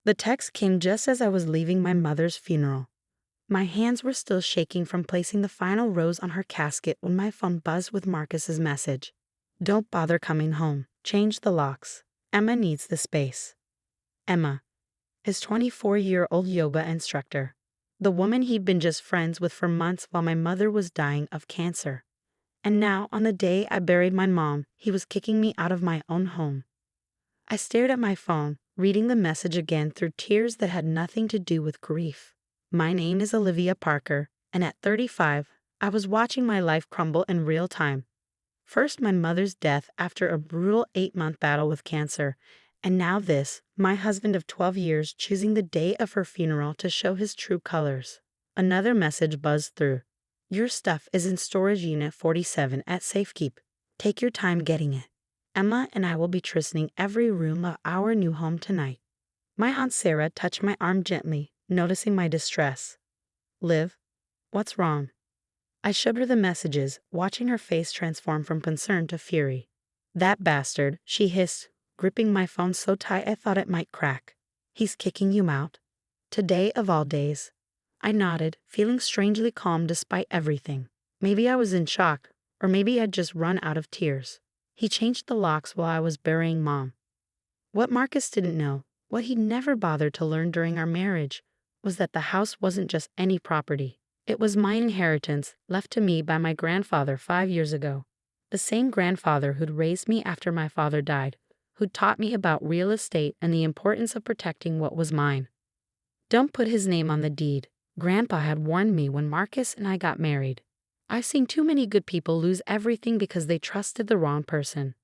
The text came just as I was leaving my mother's funeral. My hands were still shaking from placing the final rose on her casket when my phone buzzed with Marcus's message. Don't bother coming home. Change the locks. Emma needs the space. Emma, his 24-year-old yoga instructor. The woman he'd been just friends with for months while my mother was dying of cancer. And now, on the day I buried my mom, he was kicking me out of my own home. I stared at my phone, reading the message again through tears that had nothing to do with grief. My name is Olivia Parker, and at 35, I was watching my life crumble in real time. First, my mother's death after a brutal 8-month battle with cancer, and now this, my husband of 12 years choosing the day of her funeral to show his true colors. Another message buzzed through. Your stuff is in storage unit 47 at Safekeep. Take your time getting it. Emma and I will be christening every room of our new home tonight. My Aunt Sarah touched my arm gently, noticing my distress. Liv, what's wrong? I showed her the messages, watching her face transform from concern to fury. That bastard, she hissed, gripping my phone so tight I thought it might crack. He's kicking you out. Today of all days. I nodded, feeling strangely calm despite everything. Maybe I was in shock, or maybe I'd just run out of tears. He changed the locks while I was burying Mom. What Marcus didn't know, what he'd never bothered to learn during our marriage, was that the house wasn't just any property. It was my inheritance, left to me by my grandfather 5 years ago. The same grandfather who'd raised me after my father died, who'd taught me about real estate and the importance of protecting what was mine. Don't put his name on the deed. Grandpa had warned me when Marcus and I got married. I've seen too many good people lose everything because they trusted the wrong person.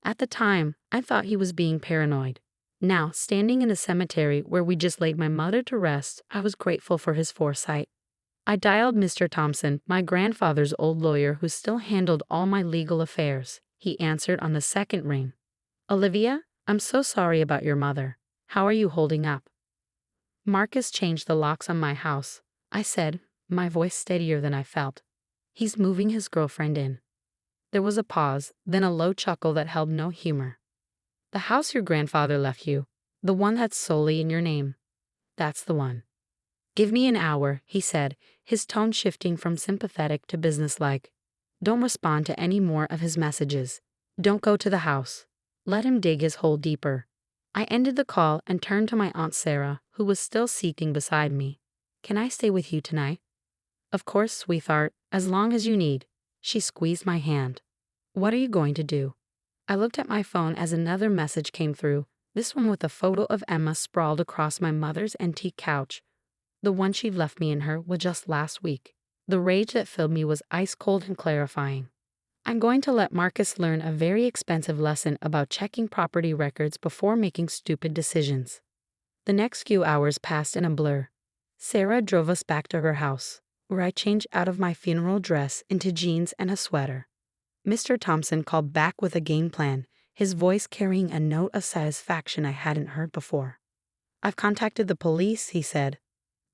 At the time, I thought he was being paranoid. Now, standing in a cemetery where we just laid my mother to rest, I was grateful for his foresight. I dialed Mr. Thompson, my grandfather's old lawyer who still handled all my legal affairs. He answered on the second ring. Olivia, I'm so sorry about your mother. How are you holding up? Marcus changed the locks on my house, I said, my voice steadier than I felt. He's moving his girlfriend in. There was a pause, then a low chuckle that held no humor. The house your grandfather left you, the one that's solely in your name. That's the one. Give me an hour, he said, his tone shifting from sympathetic to businesslike. Don't respond to any more of his messages. Don't go to the house. Let him dig his hole deeper. I ended the call and turned to my Aunt Sarah, who was still seating beside me. Can I stay with you tonight? Of course, sweetheart, as long as you need. She squeezed my hand. What are you going to do? I looked at my phone as another message came through, this one with a photo of Emma sprawled across my mother's antique couch. The one she'd left me in her was just last week. The rage that filled me was ice cold and clarifying. I'm going to let Marcus learn a very expensive lesson about checking property records before making stupid decisions. The next few hours passed in a blur. Sarah drove us back to her house, where I changed out of my funeral dress into jeans and a sweater. Mr. Thompson called back with a game plan, his voice carrying a note of satisfaction I hadn't heard before. I've contacted the police, he said.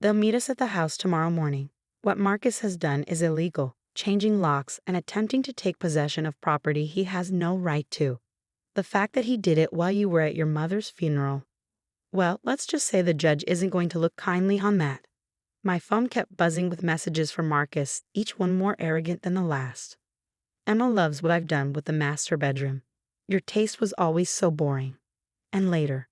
They'll meet us at the house tomorrow morning. What Marcus has done is illegal, changing locks and attempting to take possession of property he has no right to. The fact that he did it while you were at your mother's funeral, well, let's just say the judge isn't going to look kindly on that. My phone kept buzzing with messages from Marcus, each one more arrogant than the last. Emma loves what I've done with the master bedroom. Your taste was always so boring. And later,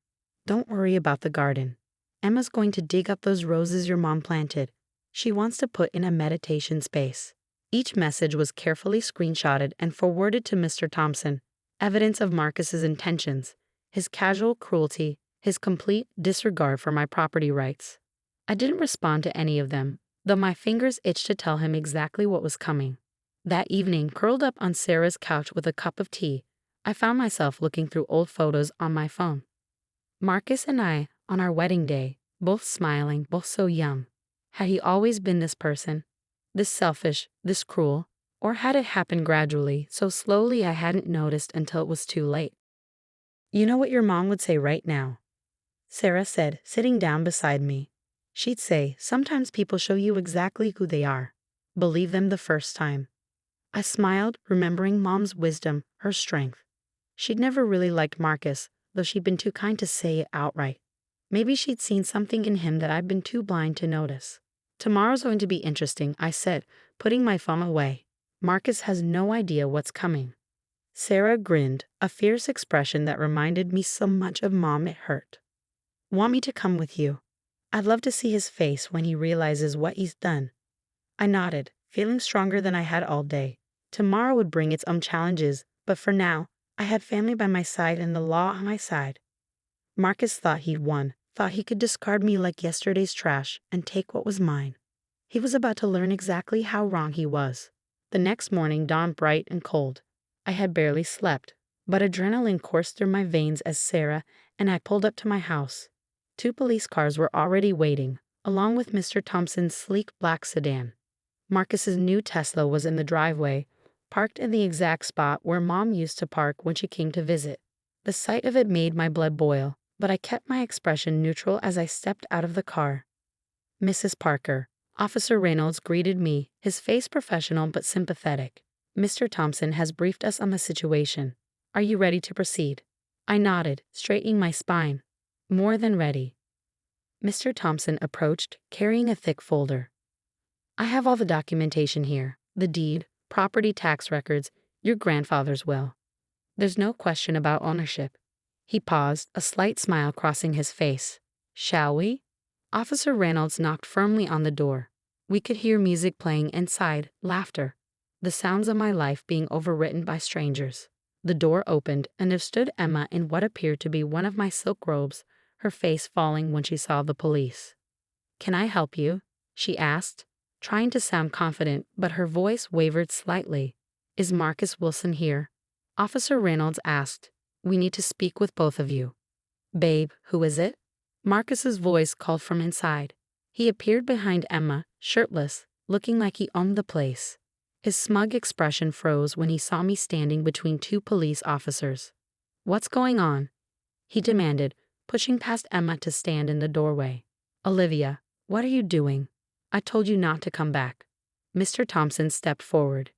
don't worry about the garden. Emma's going to dig up those roses your mom planted. She wants to put in a meditation space. Each message was carefully screenshotted and forwarded to Mr. Thompson, evidence of Marcus's intentions, his casual cruelty, his complete disregard for my property rights. I didn't respond to any of them, though my fingers itched to tell him exactly what was coming. That evening, curled up on Sarah's couch with a cup of tea, I found myself looking through old photos on my phone. Marcus and I, on our wedding day, both smiling, both so young. Had he always been this person? This selfish, this cruel? Or had it happened gradually, so slowly I hadn't noticed until it was too late? You know what your mom would say right now? Sarah said, sitting down beside me. She'd say, sometimes people show you exactly who they are. Believe them the first time. I smiled, remembering Mom's wisdom, her strength. She'd never really liked Marcus, though she'd been too kind to say it outright. Maybe she'd seen something in him that I'd been too blind to notice. Tomorrow's going to be interesting, I said, putting my phone away. Marcus has no idea what's coming. Sarah grinned, a fierce expression that reminded me so much of Mom it hurt. Want me to come with you? I'd love to see his face when he realizes what he's done. I nodded, feeling stronger than I had all day. Tomorrow would bring its own challenges, but for now, I had family by my side and the law on my side. Marcus thought he'd won, thought he could discard me like yesterday's trash and take what was mine. He was about to learn exactly how wrong he was. The next morning dawned bright and cold. I had barely slept, but adrenaline coursed through my veins as Sarah and I pulled up to my house. 2 police cars were already waiting, along with Mr. Thompson's sleek black sedan. Marcus's new Tesla was in the driveway, parked in the exact spot where Mom used to park when she came to visit. The sight of it made my blood boil, but I kept my expression neutral as I stepped out of the car. Mrs. Parker, Officer Reynolds greeted me, his face professional but sympathetic. Mr. Thompson has briefed us on the situation. Are you ready to proceed? I nodded, straightening my spine. More than ready. Mr. Thompson approached, carrying a thick folder. I have all the documentation here, the deed, property tax records, your grandfather's will. There's no question about ownership. He paused, a slight smile crossing his face. Shall we? Officer Reynolds knocked firmly on the door. We could hear music playing inside, laughter. The sounds of my life being overwritten by strangers. The door opened, and there stood Emma in what appeared to be one of my silk robes, her face falling when she saw the police. Can I help you? She asked, trying to sound confident, but her voice wavered slightly. Is Marcus Wilson here? Officer Reynolds asked. We need to speak with both of you. Babe, who is it? Marcus's voice called from inside. He appeared behind Emma, shirtless, looking like he owned the place. His smug expression froze when he saw me standing between 2 police officers. What's going on? He demanded, pushing past Emma to stand in the doorway. Olivia, what are you doing? I told you not to come back. Mr. Thompson stepped forward.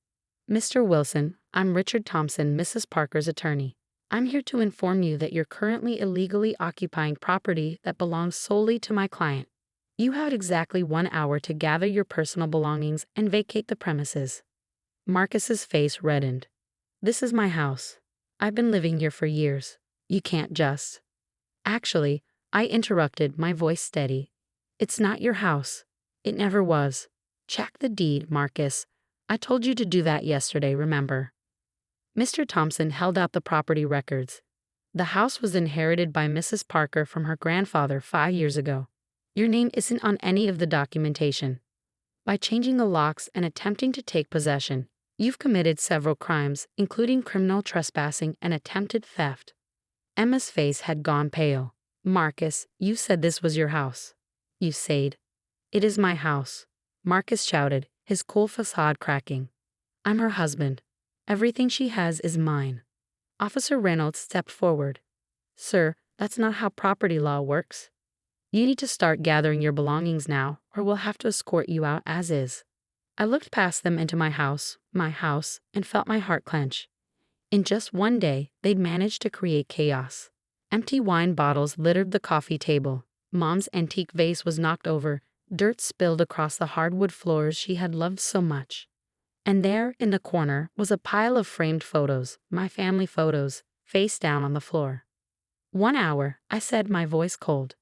Mr. Wilson, I'm Richard Thompson, Mrs. Parker's attorney. I'm here to inform you that you're currently illegally occupying property that belongs solely to my client. You have exactly 1 hour to gather your personal belongings and vacate the premises. Marcus's face reddened. This is my house. I've been living here for years. You can't just. Actually, I interrupted, my voice steady. It's not your house. It never was. Check the deed, Marcus. I told you to do that yesterday, remember? Mr. Thompson held out the property records. The house was inherited by Mrs. Parker from her grandfather 5 years ago. Your name isn't on any of the documentation. By changing the locks and attempting to take possession, you've committed several crimes, including criminal trespassing and attempted theft. Emma's face had gone pale. Marcus, you said this was your house. You said. It is my house, Marcus shouted, his cool facade cracking. I'm her husband. Everything she has is mine. Officer Reynolds stepped forward. Sir, that's not how property law works. You need to start gathering your belongings now, or we'll have to escort you out as is. I looked past them into my house, and felt my heart clench. In just 1 day, they'd managed to create chaos. Empty wine bottles littered the coffee table. Mom's antique vase was knocked over, dirt spilled across the hardwood floors she had loved so much. And there, in the corner, was a pile of framed photos, my family photos, face down on the floor. 1 hour, I said, my voice cold.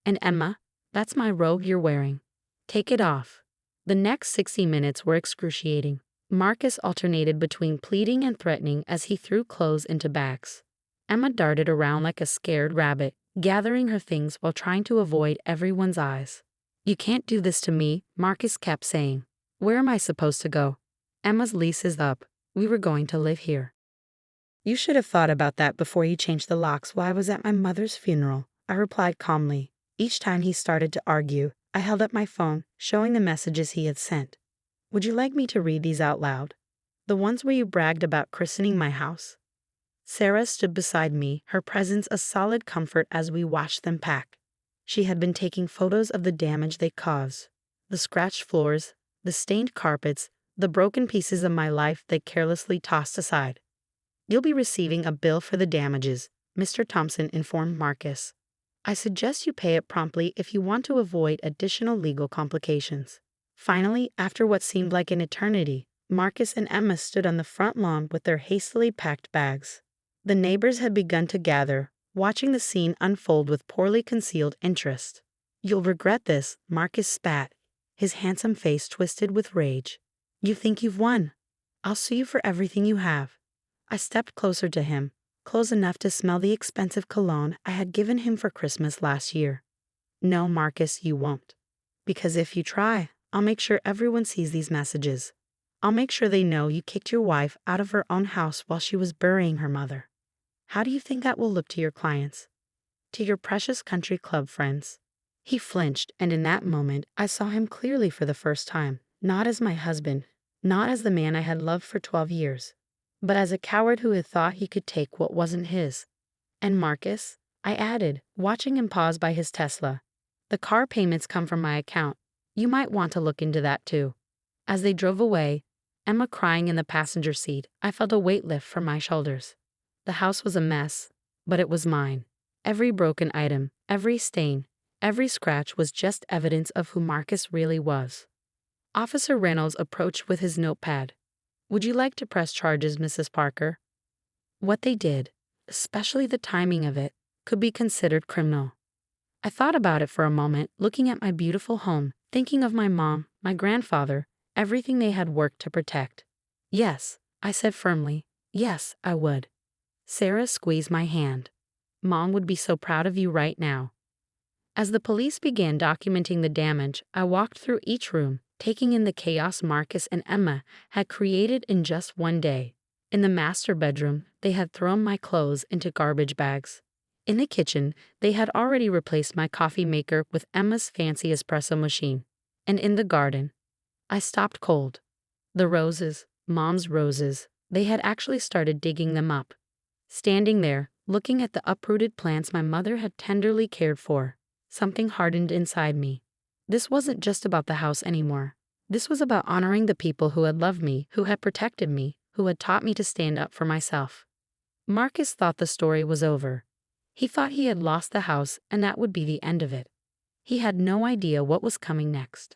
And Emma, that's my robe you're wearing. Take it off. The next 60 minutes were excruciating. Marcus alternated between pleading and threatening as he threw clothes into bags. Emma darted around like a scared rabbit, gathering her things while trying to avoid everyone's eyes. You can't do this to me, Marcus kept saying. Where am I supposed to go? Emma's lease is up. We were going to live here. You should have thought about that before you changed the locks while I was at my mother's funeral, I replied calmly. Each time he started to argue, I held up my phone, showing the messages he had sent. Would you like me to read these out loud? The ones where you bragged about christening my house? Sarah stood beside me, her presence a solid comfort as we watched them pack. She had been taking photos of the damage they caused. The scratched floors, the stained carpets, the broken pieces of my life they carelessly tossed aside. You'll be receiving a bill for the damages, Mr. Thompson informed Marcus. I suggest you pay it promptly if you want to avoid additional legal complications. Finally, after what seemed like an eternity, Marcus and Emma stood on the front lawn with their hastily packed bags. The neighbors had begun to gather, watching the scene unfold with poorly concealed interest. "You'll regret this," Marcus spat, his handsome face twisted with rage. "You think you've won? I'll sue you for everything you have." I stepped closer to him, close enough to smell the expensive cologne I had given him for Christmas last year. "No, Marcus, you won't. Because if you try, I'll make sure everyone sees these messages. I'll make sure they know you kicked your wife out of her own house while she was burying her mother. How do you think that will look to your clients? To your precious country club friends?" He flinched, and in that moment, I saw him clearly for the first time, not as my husband, not as the man I had loved for 12 years, but as a coward who had thought he could take what wasn't his. "And Marcus," I added, watching him pause by his Tesla, "the car payments come from my account. You might want to look into that too." As they drove away, Emma crying in the passenger seat, I felt a weight lift from my shoulders. The house was a mess, but it was mine. Every broken item, every stain, every scratch was just evidence of who Marcus really was. Officer Reynolds approached with his notepad. "Would you like to press charges, Mrs. Parker?" What they did, especially the timing of it, could be considered criminal. I thought about it for a moment, looking at my beautiful home, thinking of my mom, my grandfather, everything they had worked to protect. "Yes," I said firmly. "Yes, I would." Sarah squeezed my hand. "Mom would be so proud of you right now." As the police began documenting the damage, I walked through each room, taking in the chaos Marcus and Emma had created in just one day. In the master bedroom, they had thrown my clothes into garbage bags. In the kitchen, they had already replaced my coffee maker with Emma's fancy espresso machine. And in the garden, I stopped cold. The roses, Mom's roses, they had actually started digging them up. Standing there, looking at the uprooted plants my mother had tenderly cared for, something hardened inside me. This wasn't just about the house anymore. This was about honoring the people who had loved me, who had protected me, who had taught me to stand up for myself. Marcus thought the story was over. He thought he had lost the house and that would be the end of it. He had no idea what was coming next.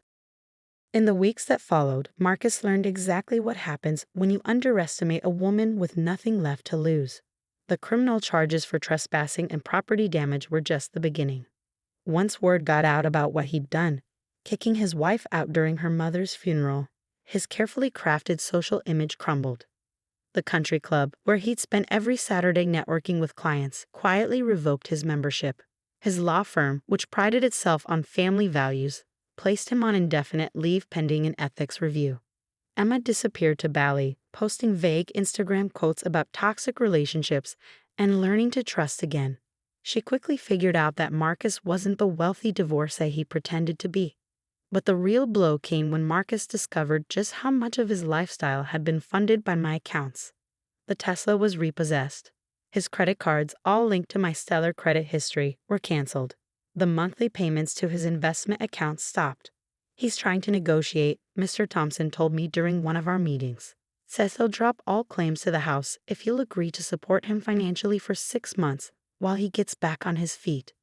In the weeks that followed, Marcus learned exactly what happens when you underestimate a woman with nothing left to lose. The criminal charges for trespassing and property damage were just the beginning. Once word got out about what he'd done, kicking his wife out during her mother's funeral, his carefully crafted social image crumbled. The country club, where he'd spent every Saturday networking with clients, quietly revoked his membership. His law firm, which prided itself on family values, placed him on indefinite leave pending an ethics review. Emma disappeared to Bali, posting vague Instagram quotes about toxic relationships and learning to trust again. She quickly figured out that Marcus wasn't the wealthy divorcee he pretended to be. But the real blow came when Marcus discovered just how much of his lifestyle had been funded by my accounts. The Tesla was repossessed. His credit cards, all linked to my stellar credit history, were canceled. The monthly payments to his investment accounts stopped. "He's trying to negotiate," Mr. Thompson told me during one of our meetings. "Says he'll drop all claims to the house if you'll agree to support him financially for 6 months while he gets back on his feet."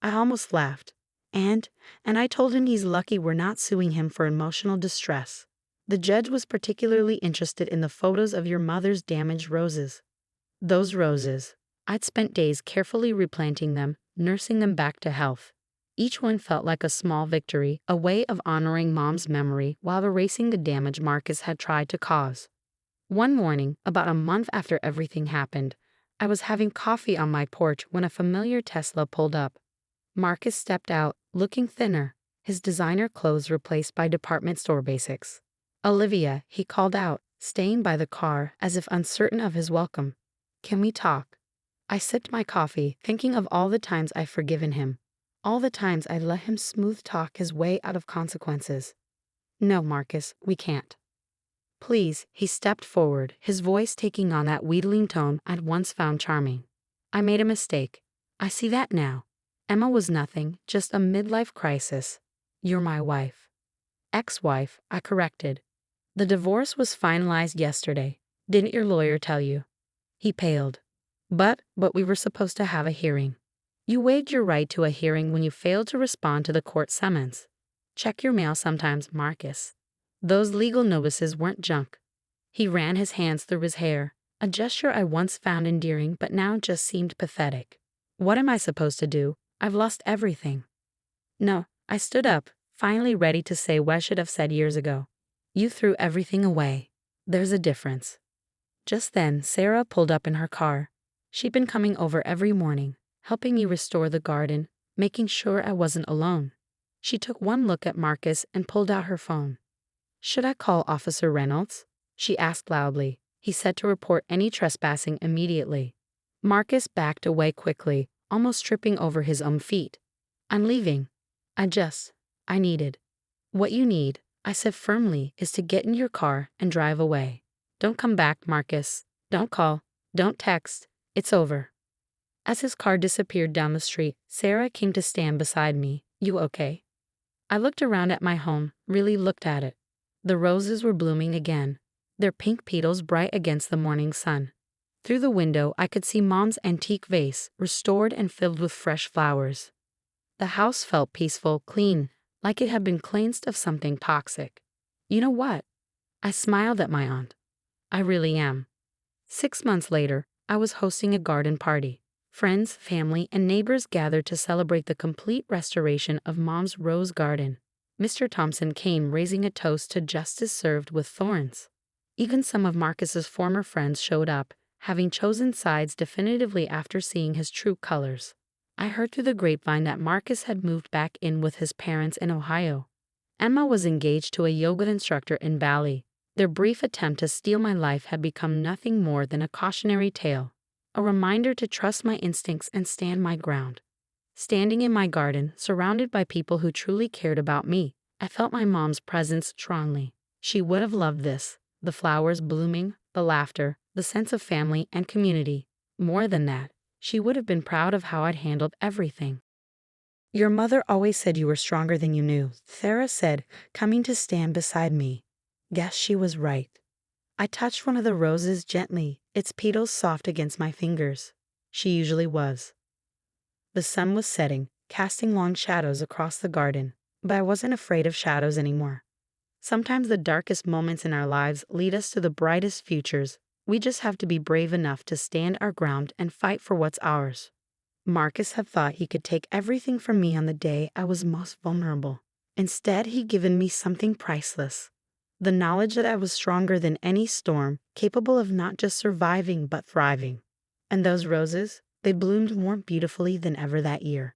I almost laughed. And I told him he's lucky we're not suing him for emotional distress. The judge was particularly interested in the photos of your mother's damaged roses. Those roses. I'd spent days carefully replanting them, nursing them back to health. Each one felt like a small victory, a way of honoring Mom's memory while erasing the damage Marcus had tried to cause. One morning, about a month after everything happened, I was having coffee on my porch when a familiar Tesla pulled up. Marcus stepped out, looking thinner, his designer clothes replaced by department store basics. "Olivia," he called out, staying by the car as if uncertain of his welcome. "Can we talk?" I sipped my coffee, thinking of all the times I've forgiven him, all the times I let him smooth talk his way out of consequences. "No, Marcus, we can't." "Please," he stepped forward, his voice taking on that wheedling tone I'd once found charming. "I made a mistake. I see that now. Emma was nothing, just a midlife crisis. You're my wife." "Ex-wife," I corrected. "The divorce was finalized yesterday. Didn't your lawyer tell you?" He paled. But we were supposed to have a hearing." You waived your right to a hearing when you failed to respond to the court summons. Check your mail sometimes, Marcus. Those legal notices weren't junk. He ran his hands through his hair, a gesture I once found endearing but now just seemed pathetic. What am I supposed to do? I've lost everything. No, I stood up, finally ready to say what I should have said years ago. You threw everything away. There's a difference. Just then, Sarah pulled up in her car. She'd been coming over every morning, helping me restore the garden, making sure I wasn't alone. She took one look at Marcus and pulled out her phone. Should I call Officer Reynolds? She asked loudly. He said to report any trespassing immediately. Marcus backed away quickly, almost tripping over his own feet. I'm leaving. I needed. What you need, I said firmly, is to get in your car and drive away. Don't come back, Marcus. Don't call. Don't text. It's over. As his car disappeared down the street, Sarah came to stand beside me. You okay? I looked around at my home, really looked at it. The roses were blooming again, their pink petals bright against the morning sun. Through the window, I could see Mom's antique vase, restored and filled with fresh flowers. The house felt peaceful, clean, like it had been cleansed of something toxic. You know what? I smiled at my aunt. I really am. 6 months later, I was hosting a garden party. Friends, family, and neighbors gathered to celebrate the complete restoration of Mom's rose garden. Mr. Thompson came raising a toast to justice served with thorns. Even some of Marcus's former friends showed up, having chosen sides definitively after seeing his true colors. I heard through the grapevine that Marcus had moved back in with his parents in Ohio. Emma was engaged to a yoga instructor in Bali. Their brief attempt to steal my life had become nothing more than a cautionary tale, a reminder to trust my instincts and stand my ground. Standing in my garden, surrounded by people who truly cared about me, I felt my mom's presence strongly. She would have loved this, the flowers blooming, the laughter, the sense of family and community. More than that, she would have been proud of how I'd handled everything. Your mother always said you were stronger than you knew, Sarah said, coming to stand beside me. Guess she was right. I touched one of the roses gently, its petals soft against my fingers. She usually was. The sun was setting, casting long shadows across the garden, but I wasn't afraid of shadows anymore. Sometimes the darkest moments in our lives lead us to the brightest futures. We just have to be brave enough to stand our ground and fight for what's ours. Marcus had thought he could take everything from me on the day I was most vulnerable. Instead, he'd given me something priceless. The knowledge that I was stronger than any storm, capable of not just surviving but thriving. And those roses, they bloomed more beautifully than ever that year.